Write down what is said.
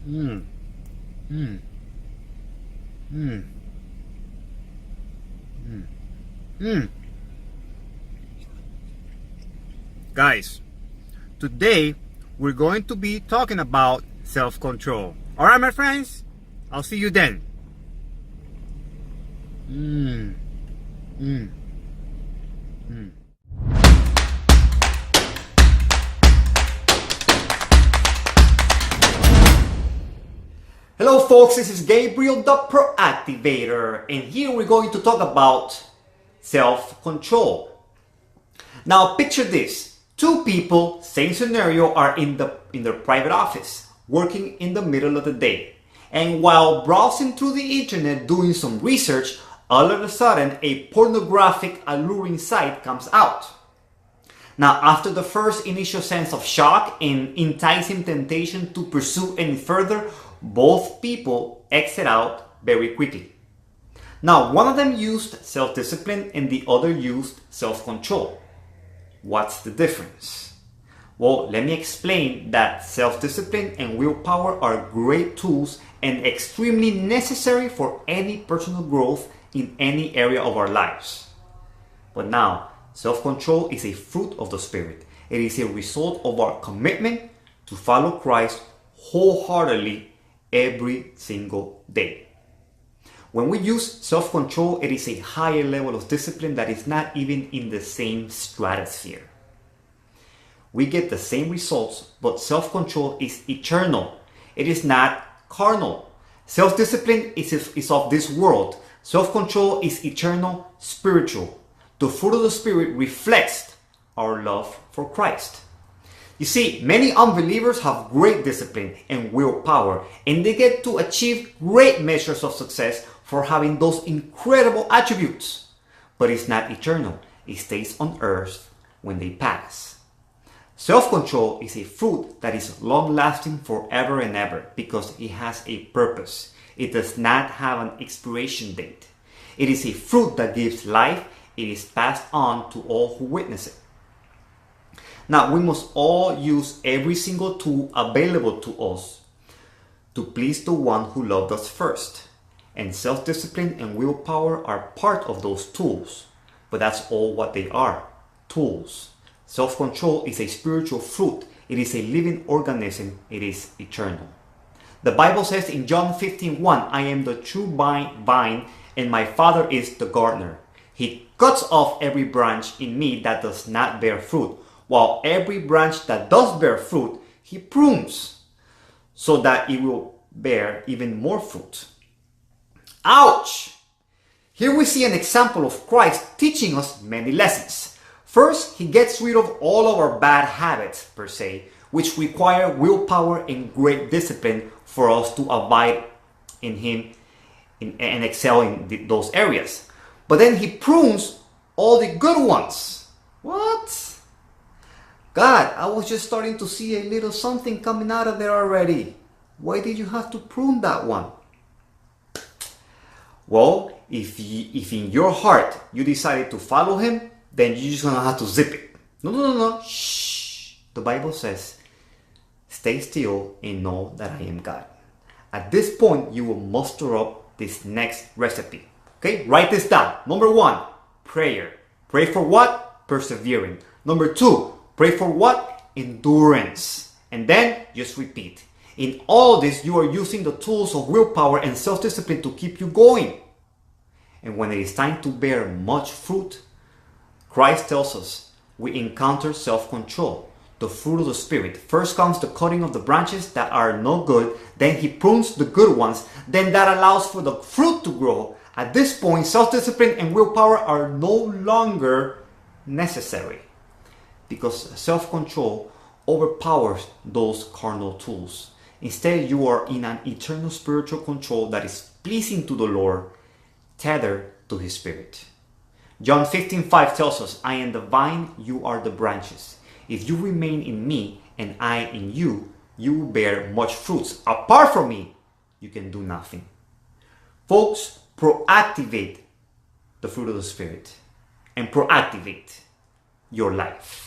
Mm, mm, mm, mm. Guys, today we're going to be talking about self-control. All right, my friends? I'll see you then. Mm, mm, mm. Hello folks, this is Gabriel the Proactivator, and here we're going to talk about self-control. Now picture this. Two people, same scenario, are in their private office, working in the middle of the day. And while browsing through the internet doing some research, all of a sudden a pornographic alluring site comes out. Now, after the first initial sense of shock and enticing temptation to pursue any further, both people exit out very quickly. Now, one of them used self-discipline and the other used self-control. What's the difference? Well, let me explain that self-discipline and willpower are great tools and extremely necessary for any personal growth in any area of our lives. But now, self-control is a fruit of the Spirit. It is a result of our commitment to follow Christ wholeheartedly every single day. When we use self-control, it is a higher level of discipline that is not even in the same stratosphere. We get the same results, but self-control is eternal. It is not carnal. Self-discipline is of this world. Self-control is eternal, spiritual. The fruit of the Spirit reflects our love for Christ. You see, many unbelievers have great discipline and willpower, and they get to achieve great measures of success for having those incredible attributes. But it's not eternal. It stays on earth when they pass. Self-control is a fruit that is long-lasting forever and ever because it has a purpose. It does not have an expiration date. It is a fruit that gives life. It is passed on to all who witness it. Now, we must all use every single tool available to us to please the one who loved us first. And self-discipline and willpower are part of those tools. But that's all what they are, tools. Self-control is a spiritual fruit. It is a living organism. It is eternal. The Bible says in John 15:1, I am the true vine and my Father is the gardener. He cuts off every branch in me that does not bear fruit, while every branch that does bear fruit, he prunes, so that it will bear even more fruit. Ouch! Here we see an example of Christ teaching us many lessons. First, he gets rid of all of our bad habits, per se, which require willpower and great discipline for us to abide in him and excel in those areas. But then he prunes all the good ones. What? God, I was just starting to see a little something coming out of there already. Why did you have to prune that one? Well, if in your heart you decided to follow him, then you're just going to have to zip it. No. Shh. The Bible says, stay still and know that I am God. At this point, you will muster up this next recipe. Okay, write this down. Number 1, prayer. Pray for what? Persevering. Number 2, pray for what? Endurance. And then just repeat. In all this, you are using the tools of willpower and self-discipline to keep you going. And when it is time to bear much fruit, Christ tells us we encounter self-control, the fruit of the Spirit. First comes the cutting of the branches that are no good. Then he prunes the good ones. Then that allows for the fruit to grow. At this point, self-discipline and willpower are no longer necessary because self-control overpowers those carnal tools. Instead, you are in an eternal spiritual control that is pleasing to the Lord, tethered to his Spirit. John 15:5 tells us, I am the vine, you are the branches. If you remain in me and I in you, you will bear much fruits. Apart from me, you can do nothing. Folks, proactivate the fruit of the Spirit and proactivate your life.